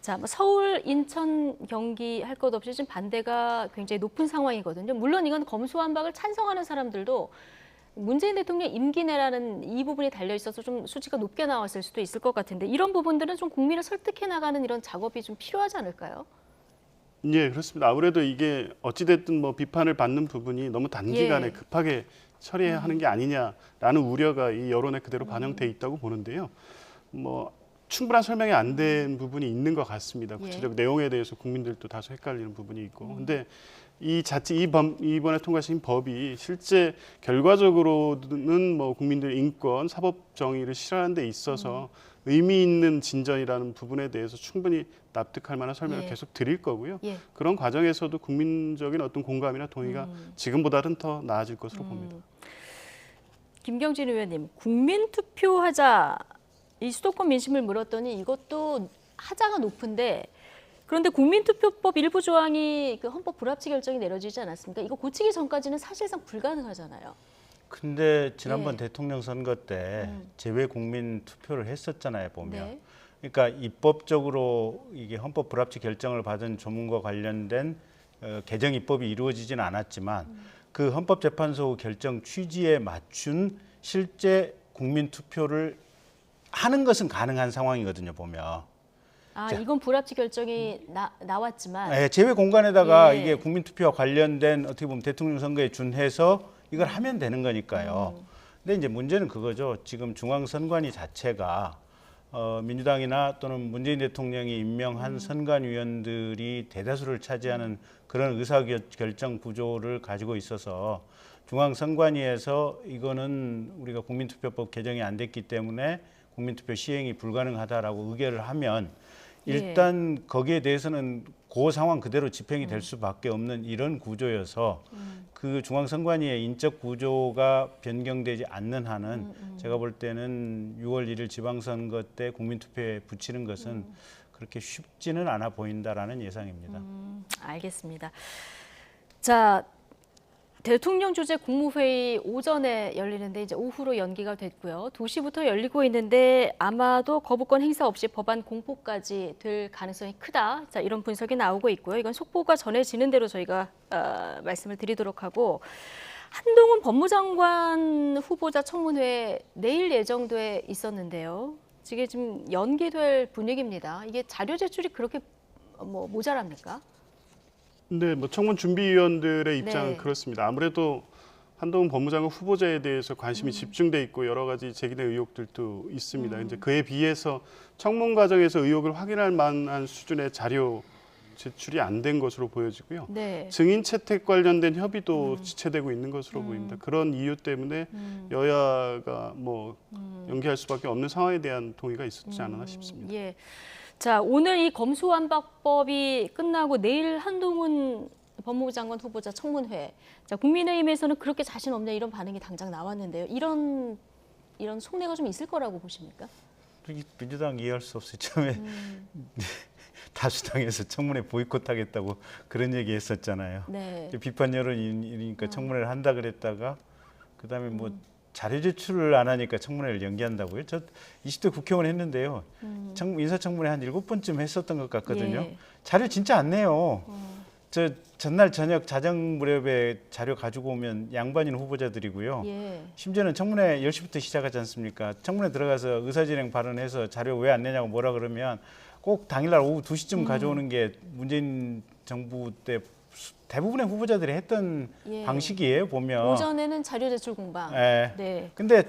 자, 서울, 인천, 경기 할 것 없이 지금 반대가 굉장히 높은 상황이거든요. 물론 이건 검수완박을 찬성하는 사람들도 문재인 대통령 임기 내라는 이 부분이 달려 있어서 좀 수치가 높게 나왔을 수도 있을 것 같은데 이런 부분들은 좀 국민을 설득해 나가는 이런 작업이 좀 필요하지 않을까요? 예, 그렇습니다. 아무래도 이게 어찌됐든 비판을 받는 부분이 너무 단기간에 예. 급하게 처리하는 게 아니냐라는 우려가 이 여론에 그대로 반영돼 있다고 보는데요. 충분한 설명이 안 된 부분이 있는 것 같습니다. 구체적 내용에 대해서 국민들도 다소 헷갈리는 부분이 있고. 근데 이번에 통과신 법이 실제 결과적으로는 국민들 인권, 사법 정의를 실현하는 데 있어서 의미 있는 진전이라는 부분에 대해서 충분히 납득할 만한 설명을 예. 계속 드릴 거고요. 예. 그런 과정에서도 국민적인 어떤 공감이나 동의가 지금보다는 더 나아질 것으로 봅니다. 김경진 의원님, 국민 투표하자 이 수도권 민심을 물었더니 이것도 하자가 높은데 그런데 국민투표법 일부 조항이 그 헌법 불합치 결정이 내려지지 않았습니까? 이거 고치기 전까지는 사실상 불가능하잖아요. 근데 지난번 예. 대통령 선거 때 재외 국민 투표를 했었잖아요, 보면. 네. 그러니까 입법적으로 이게 헌법 불합치 결정을 받은 조문과 관련된 개정 입법이 이루어지지는 않았지만 그 헌법재판소 결정 취지에 맞춘 실제 국민 투표를 하는 것은 가능한 상황이거든요, 보면. 아, 자. 이건 불합치 결정이 나왔지만 네, 제외 공간에다가 예. 이게 국민투표와 관련된 어떻게 보면 대통령 선거에 준해서 이걸 하면 되는 거니까요. 근데 이제 문제는 그거죠. 지금 중앙선관위 자체가 민주당이나 또는 문재인 대통령이 임명한 선관위원들이 대다수를 차지하는 그런 의사결정 구조를 가지고 있어서 중앙선관위에서 이거는 우리가 국민투표법 개정이 안 됐기 때문에 국민투표 시행이 불가능하다라고 의결을 하면 일단 거기에 대해서는 그 상황 그대로 집행이 될 수밖에 없는 이런 구조여서 그 중앙선관위의 인적 구조가 변경되지 않는 한은 제가 볼 때는 6월 1일 지방선거 때 국민투표에 붙이는 것은 그렇게 쉽지는 않아 보인다라는 예상입니다. 알겠습니다. 자, 대통령 주재 국무회의 오전에 열리는데 이제 오후로 연기가 됐고요. 2시부터 열리고 있는데 아마도 거부권 행사 없이 법안 공포까지 될 가능성이 크다. 자, 이런 분석이 나오고 있고요. 이건 속보가 전해지는 대로 저희가 말씀을 드리도록 하고, 한동훈 법무장관 후보자 청문회 내일 예정돼 있었는데요. 이게 지금 연기될 분위기입니다. 이게 자료 제출이 그렇게 모자랍니까? 근데 뭐 청문 준비위원들의 입장은 네. 그렇습니다. 아무래도 한동훈 법무장관 후보자에 대해서 관심이 집중돼 있고 여러 가지 제기된 의혹들도 있습니다. 이제 그에 비해서 청문 과정에서 의혹을 확인할 만한 수준의 자료 제출이 안 된 것으로 보여지고요. 네. 증인 채택 관련된 협의도 지체되고 있는 것으로 보입니다. 그런 이유 때문에 여야가 뭐 연기할 수밖에 없는 상황에 대한 동의가 있었지 않았나 싶습니다. 예. 자, 오늘 이 검수완박법이 끝나고 내일 한동훈 법무부 장관 후보자 청문회. 자, 국민의힘에서는 그렇게 자신 없냐 이런 반응이 당장 나왔는데요. 이런 속내가 좀 있을 거라고 보십니까? 민주당 이해할 수 없어요. 처음에 다수당에서 청문회 보이콧하겠다고 그런 얘기했었잖아요. 네. 비판 여론이니까 청문회를 한다 그랬다가 그다음에 뭐 자료 제출을 안 하니까 청문회를 연기한다고요? 저 20대 국회의원 했는데요. 인사청문회 한 7번쯤 했었던 것 같거든요. 예. 자료 진짜 안 내요. 저 전날 저녁 자정 무렵에 자료 가지고 오면 양반인 후보자들이고요. 예. 심지어는 청문회 10시부터 시작하지 않습니까? 청문회 들어가서 의사진행 발언해서 자료 왜 안 내냐고 뭐라 그러면 꼭 당일날 오후 2시쯤 가져오는 게 문재인 정부 때 대부분의 후보자들이 했던 예. 방식이에요, 보면. 오전에는 자료 제출 공방. 예. 네. 근데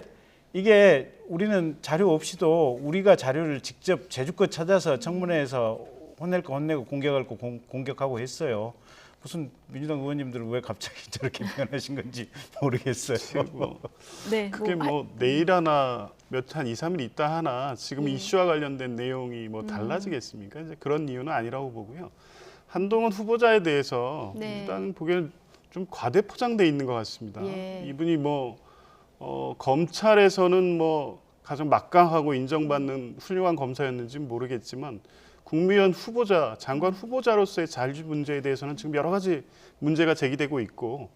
이게 우리는 자료 없이도 우리가 자료를 직접 제주껏 찾아서 청문회에서 혼낼 거 혼내고 공격할 거 공격하고 했어요. 무슨 민주당 의원님들은 왜 갑자기 저렇게 변하신 건지 모르겠어요. 네. 그게 뭐 내일 하나 한 2, 3일 있다 하나 지금 예. 이슈와 관련된 내용이 뭐 달라지겠습니까? 이제 그런 이유는 아니라고 보고요. 한동훈 후보자에 대해서 네. 민주당 보기에는 좀 과대 포장돼 있는 것 같습니다. 예. 이분이 검찰에서는 뭐 가장 막강하고 인정받는 훌륭한 검사였는지 모르겠지만 국무위원 후보자, 장관 후보자로서의 자질 문제에 대해서는 지금 여러 가지 문제가 제기되고 있고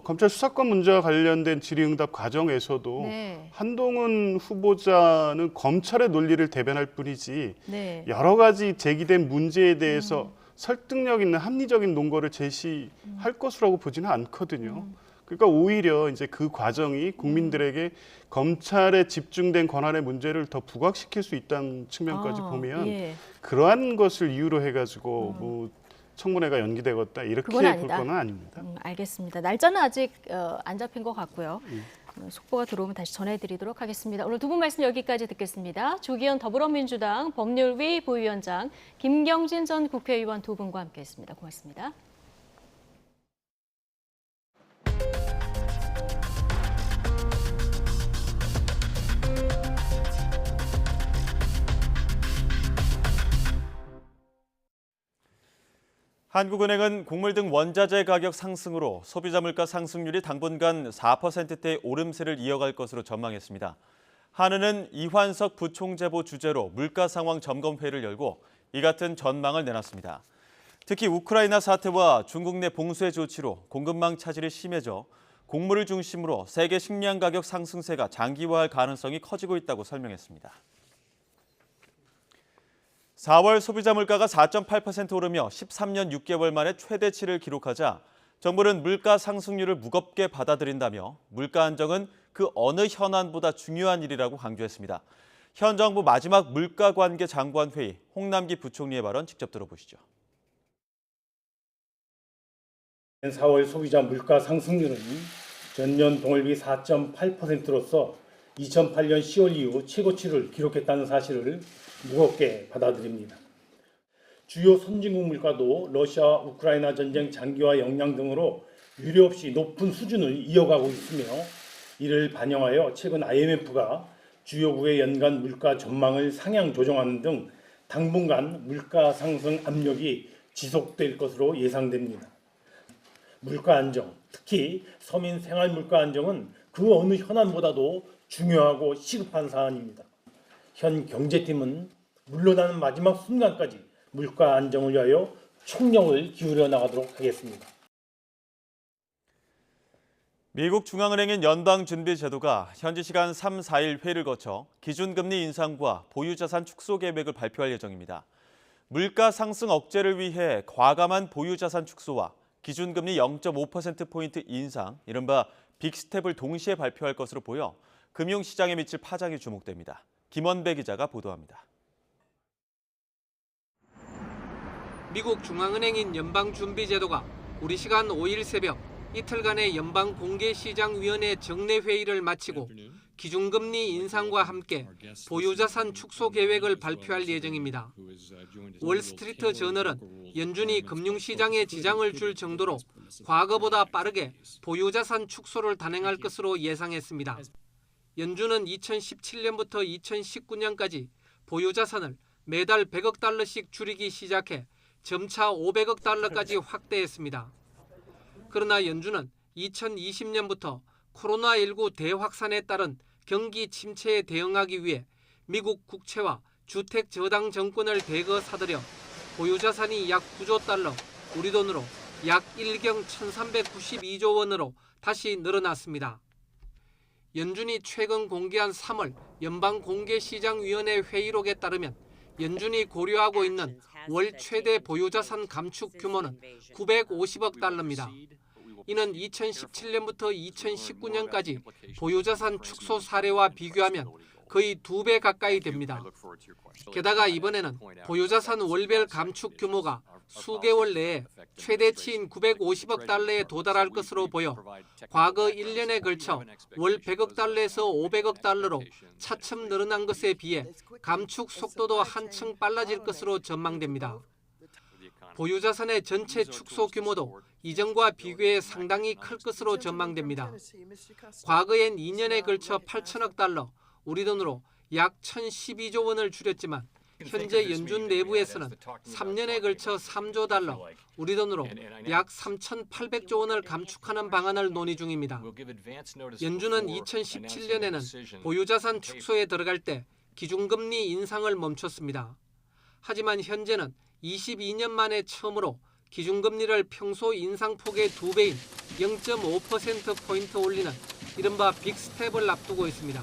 검찰 수사권 문제와 관련된 질의응답 과정에서도 네. 한동훈 후보자는 검찰의 논리를 대변할 뿐이지 네. 여러 가지 제기된 문제에 대해서 설득력 있는 합리적인 논거를 제시할 것이라고 보지는 않거든요. 그러니까 오히려 이제 그 과정이 국민들에게 검찰에 집중된 권한의 문제를 더 부각시킬 수 있다는 측면까지 보면 예. 그러한 것을 이유로 해가지고 뭐 청문회가 연기되겠다 이렇게 그건 볼 아니다. 건 아닙니다. 알겠습니다. 날짜는 아직 안 잡힌 것 같고요. 속보가 들어오면 다시 전해드리도록 하겠습니다. 오늘 두 분 말씀 여기까지 듣겠습니다. 조기현 더불어민주당 법률위 부위원장, 김경진 전 국회의원 두 분과 함께했습니다. 고맙습니다. 한국은행은 곡물 등 원자재 가격 상승으로 소비자 물가 상승률이 당분간 4%대의 오름세를 이어갈 것으로 전망했습니다. 한은은 이환석 부총재보 주재로 물가 상황 점검회를 열고 이 같은 전망을 내놨습니다. 특히 우크라이나 사태와 중국 내 봉쇄 조치로 공급망 차질이 심해져 곡물을 중심으로 세계 식량 가격 상승세가 장기화할 가능성이 커지고 있다고 설명했습니다. 4월 소비자 물가가 4.8% 오르며 13년 6개월 만에 최대치를 기록하자 정부는 물가 상승률을 무겁게 받아들인다며 물가 안정은 그 어느 현안보다 중요한 일이라고 강조했습니다. 현 정부 마지막 물가 관계 장관 회의, 홍남기 부총리의 발언 직접 들어보시죠. 4월 소비자 물가 상승률은 전년 동월비 4.8%로서 2008년 10월 이후 최고치를 기록했다는 사실을 무겁게 받아들입니다. 주요 선진국 물가도 러시아 우크라이나 전쟁 장기화 영향 등으로 유례없이 높은 수준을 이어가고 있으며 이를 반영하여 최근 IMF가 주요국의 연간 물가 전망을 상향 조정하는 등 당분간 물가 상승 압력이 지속될 것으로 예상됩니다. 물가 안정, 특히 서민 생활 물가 안정은 그 어느 현안보다도 중요하고 시급한 사안입니다. 현 경제팀은 물러나는 마지막 순간까지 물가 안정을 위하여 총력을 기울여 나가도록 하겠습니다. 미국 중앙은행인 연방준비제도가 현지 시간 3, 4일 회의를 거쳐 기준금리 인상과 보유자산 축소 계획을 발표할 예정입니다. 물가 상승 억제를 위해 과감한 보유자산 축소와 기준금리 0.5%포인트 인상, 이른바 빅스텝을 동시에 발표할 것으로 보여 금융시장에 미칠 파장이 주목됩니다. 김원배 기자가 보도합니다. 미국 중앙은행인 연방준비제도가 우리 시간 5일 새벽 이틀간의 연방공개시장위원회 정례회의를 마치고 기준금리 인상과 함께 보유자산 축소 계획을 발표할 예정입니다. 월스트리트 저널은 연준이 금융시장에 지장을 줄 정도로 과거보다 빠르게 보유자산 축소를 단행할 것으로 예상했습니다. 연준은 2017년부터 2019년까지 보유자산을 매달 100억 달러씩 줄이기 시작해 점차 500억 달러까지 확대했습니다. 그러나 연준은 2020년부터 코로나19 대확산에 따른 경기 침체에 대응하기 위해 미국 국채와 주택 저당 정권을 대거 사들여 보유자산이 약 9조 달러, 우리 돈으로 약 1경 1,392조 원으로 다시 늘어났습니다. 연준이 최근 공개한 3월 연방공개시장위원회 회의록에 따르면 연준이 고려하고 있는 월 최대 보유자산 감축 규모는 950억 달러입니다. 이는 2017년부터 2019년까지 보유자산 축소 사례와 비교하면 거의 2배 가까이 됩니다. 게다가 이번에는 보유자산 월별 감축 규모가 수개월 내에 최대치인 950억 달러에 도달할 것으로 보여 과거 1년에 걸쳐 월 100억 달러에서 500억 달러로 차츰 늘어난 것에 비해 감축 속도도 한층 빨라질 것으로 전망됩니다. 보유자산의 전체 축소 규모도 이전과 비교해 상당히 클 것으로 전망됩니다. 과거엔 2년에 걸쳐 8천억 달러, 우리 돈으로 약 1,012조 원을 줄였지만 현재 연준 내부에서는 3년에 걸쳐 3조 달러, 우리 돈으로 약 3,800조 원을 감축하는 방안을 논의 중입니다. 연준은 2017년에는 보유자산 축소에 들어갈 때 기준금리 인상을 멈췄습니다. 하지만 현재는 22년 만에 처음으로 기준금리를 평소 인상폭의 2배인 0.5%포인트 올리는 이른바 빅스텝을 앞두고 있습니다.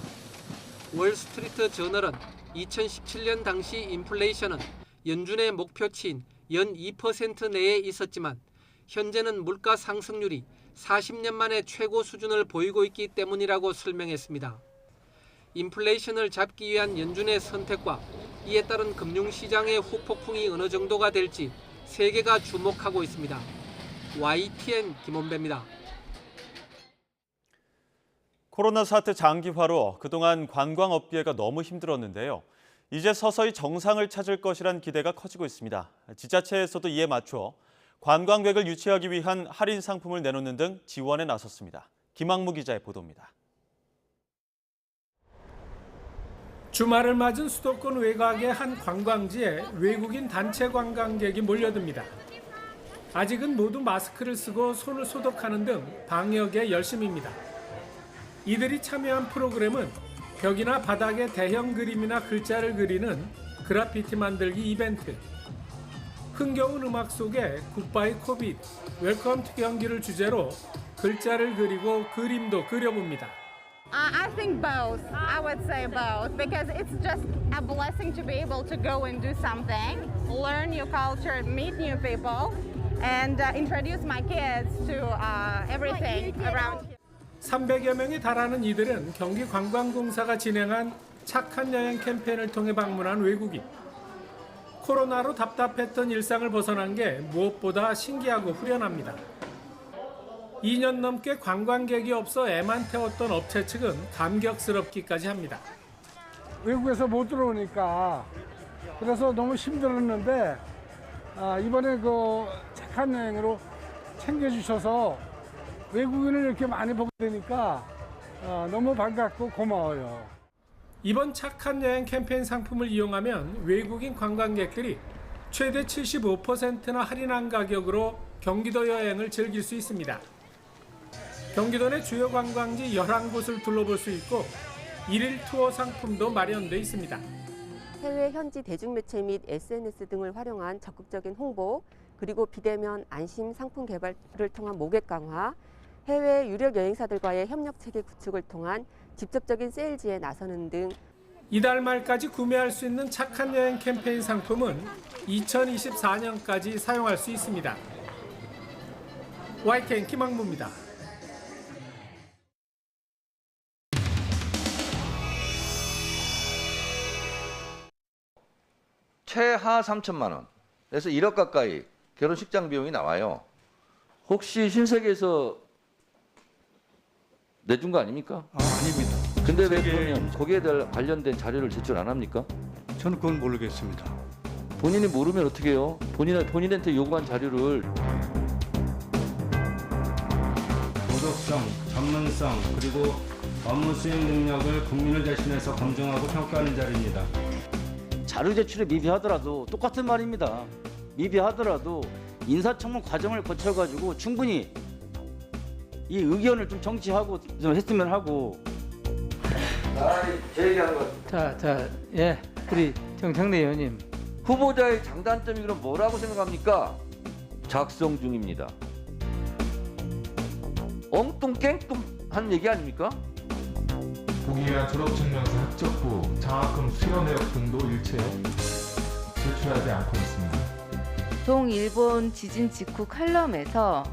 월스트리트 저널은 2017년 당시 인플레이션은 연준의 목표치인 연 2% 내에 있었지만 현재는 물가 상승률이 40년 만에 최고 수준을 보이고 있기 때문이라고 설명했습니다. 인플레이션을 잡기 위한 연준의 선택과 이에 따른 금융시장의 후폭풍이 어느 정도가 될지 세계가 주목하고 있습니다. YTN 김원배입니다. 코로나 사태 장기화로 그동안 관광업계가 너무 힘들었는데요. 이제 서서히 정상을 찾을 것이란 기대가 커지고 있습니다. 지자체에서도 이에 맞춰 관광객을 유치하기 위한 할인 상품을 내놓는 등 지원에 나섰습니다. 김학무 기자의 보도입니다. 주말을 맞은 수도권 외곽의 한 관광지에 외국인 단체 관광객이 몰려듭니다. 아직은 모두 마스크를 쓰고 손을 소독하는 등 방역에 열심입니다. 이들이 참여한 프로그램은 벽이나 바닥에 대형 그림이나 글자를 그리는 그래피티 만들기 이벤트. 흥겨운 음악 속에 굿바이 코비드, 웰컴 투 경기를 주제로 글자를 그리고 그림도 그려봅니다. I think both. I would say both because it's just a blessing to be able to go and do something, learn new culture, meet new people, and introduce my kids to everything around here. 300여 명에 달하는 이들은 경기관광공사가 진행한 착한 여행 캠페인을 통해 방문한 외국인. 코로나로 답답했던 일상을 벗어난 게 무엇보다 신기하고 후련합니다. 2년 넘게 관광객이 없어 애만 태웠던 업체 측은 감격스럽기까지 합니다. 외국에서 못 들어오니까 그래서 너무 힘들었는데 이번에 그 착한 여행으로 챙겨주셔서 외국인을 이렇게 많이 보게 되니까 너무 반갑고 고마워요. 이번 착한 여행 캠페인 상품을 이용하면 외국인 관광객들이 최대 75%나 할인한 가격으로 경기도 여행을 즐길 수 있습니다. 경기도 내 주요 관광지 11곳을 둘러볼 수 있고 1일 투어 상품도 마련돼 있습니다. 해외 현지 대중매체 및 SNS 등을 활용한 적극적인 홍보, 그리고 비대면 안심 상품 개발을 통한 모객 강화, 해외 유력 여행사들과의 협력 체계 구축을 통한 직접적인 세일즈에 나서는 등 이달 말까지 구매할 수 있는 착한 여행 캠페인 상품은 2024년까지 사용할 수 있습니다. YTN 김학무입니다. 최하 3천만 원에서 1억 가까이 결혼식장 비용이 나와요. 혹시 신세계에서 내준 거 아닙니까? 아닙니다. 근데 왜 그러면 거기에 대한 관련된 자료를 제출 안 합니까? 저는 그건 모르겠습니다. 본인이 모르면 어떻게 해요? 본인한테 요구한 자료를 도덕성, 전문성, 그리고 업무 수행 능력을 국민을 대신해서 검증하고 평가하는 자리입니다. 자료 제출에 미비하더라도 똑같은 말입니다. 미비하더라도 인사청문 과정을 거쳐가지고 충분히 이 의견을 좀 정치하고 좀 했으면 하고. 제 얘기하는 거. 예, 우리 정청래 의원님. 후보자의 장단점이 그럼 뭐라고 생각합니까? 작성 중입니다. 엉뚱깽뚱한 얘기 아닙니까? 보기란 졸업증명서, 학적부, 장학금 수여 내역 등도 일체 제출하지 않고 있습니다. 동일본 지진 직후 칼럼에서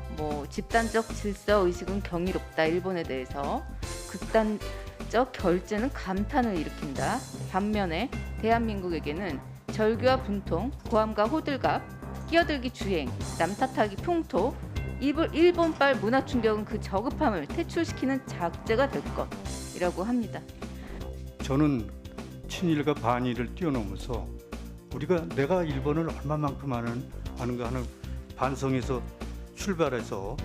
집단적 질서 의식은 경이롭다 일본에 대해서 극단적 결제는 감탄을 일으킨다. 반면에 대한민국에게는 절규와 분통, 고함과 호들갑, 끼어들기 주행, 남 탓하기 풍토, 일본발 문화 충격은 그 저급함을 퇴출시키는 작제가 될 것이라고 합니다. 저는 친일과 반일을 뛰어넘어서 내가 일본을 얼마만큼 아는가 하는 반성에서 출발해서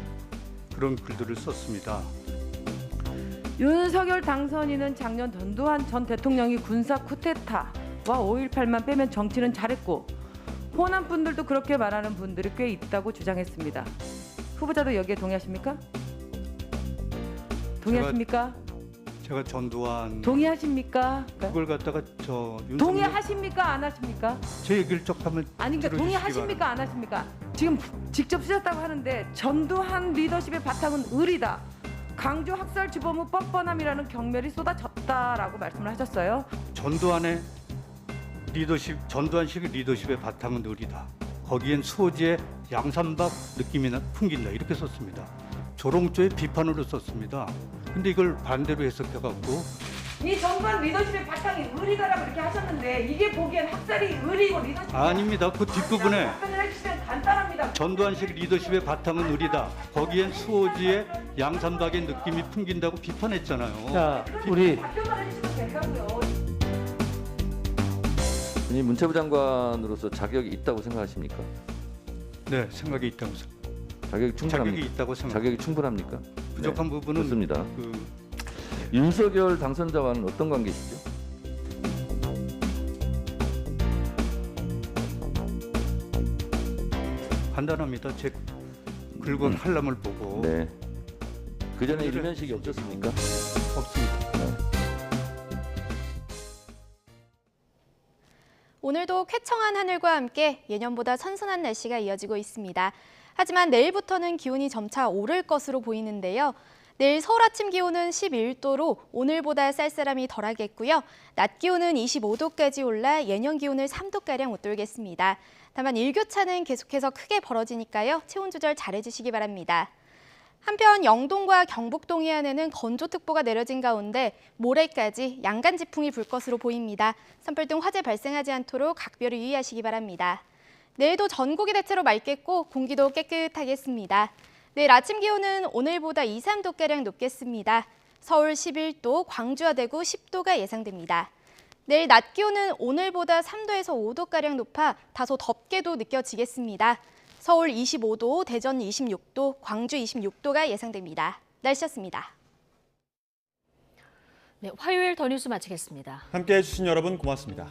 그런 글들을 썼습니다. 윤석열 당선인은 작년 전두환 전 대통령이 군사 쿠데타와 5.18만 빼면 정치는 잘했고 호남 분들도 그렇게 말하는 분들이 꽤 있다고 주장했습니다. 후보자도 여기에 동의하십니까? 동의하십니까? 제가 전두환 동의하십니까? 그걸 갖다가 동의하십니까? 안 하십니까? 제 얘기를 쭉 하면 아니 그러니까 동의하십니까? 안 하십니까? 지금 직접 쓰셨다고 하는데 전두환 리더십의 바탕은 의리다. 강조 학살 주범의 뻔뻔함이라는 경멸이 쏟아졌다라고 말씀을 하셨어요. 전두환식 리더십의 바탕은 의리다. 거기엔 수호지의 양산박 느낌이 풍긴다. 이렇게 썼습니다. 조롱조의 비판으로 썼습니다. 근데 이걸 반대로 해석해갖고 이 전두환 리더십의 바탕이 의리다라고 이렇게 하셨는데 이게 보기엔 학살이 의리고 리더십 아닙니다. 그 뒷부분에 답변을 해주시면 간단합니다. 전두환식 리더십의 바탕은 의리다. 거기엔 수호지의 양산박의 느낌이 풍긴다고 비판했잖아요. 자, 우리 답변만 해주시면 된다고요. 문체부 장관으로서 자격이 있다고 생각하십니까? 네, 생각이 있다고 생각합니다. 자격이 충분합니까? 자격이 있다고 생각합니다. 자격이 충분합니까? 부족한 부분은 좋습니다. 윤석열 당선자와는 어떤 관계시죠? 간단합니다. 제 굵은 칼럼을 보고. 네. 그 전에 일면식이 없었습니까? 없습니다. 오늘도 쾌청한 하늘과 함께 예년보다 선선한 날씨가 이어지고 있습니다. 하지만 내일부터는 기온이 점차 오를 것으로 보이는데요. 내일 서울 아침 기온은 11도로 오늘보다 쌀쌀함이 덜하겠고요. 낮 기온은 25도까지 올라 예년 기온을 3도가량 웃돌겠습니다. 다만 일교차는 계속해서 크게 벌어지니까요. 체온 조절 잘해주시기 바랍니다. 한편 영동과 경북 동해안에는 건조특보가 내려진 가운데 모레까지 양간 지풍이 불 것으로 보입니다. 산불 등 화재 발생하지 않도록 각별히 유의하시기 바랍니다. 내일도 전국이 대체로 맑겠고 공기도 깨끗하겠습니다. 내일 아침 기온은 오늘보다 2, 3도가량 높겠습니다. 서울 11도, 광주와 대구 10도가 예상됩니다. 내일 낮 기온은 오늘보다 3도에서 5도가량 높아 다소 덥게도 느껴지겠습니다. 서울 25도, 대전 26도, 광주 26도가 예상됩니다. 날씨였습니다. 네, 화요일 더 뉴스 마치겠습니다. 함께해 주신 여러분 고맙습니다.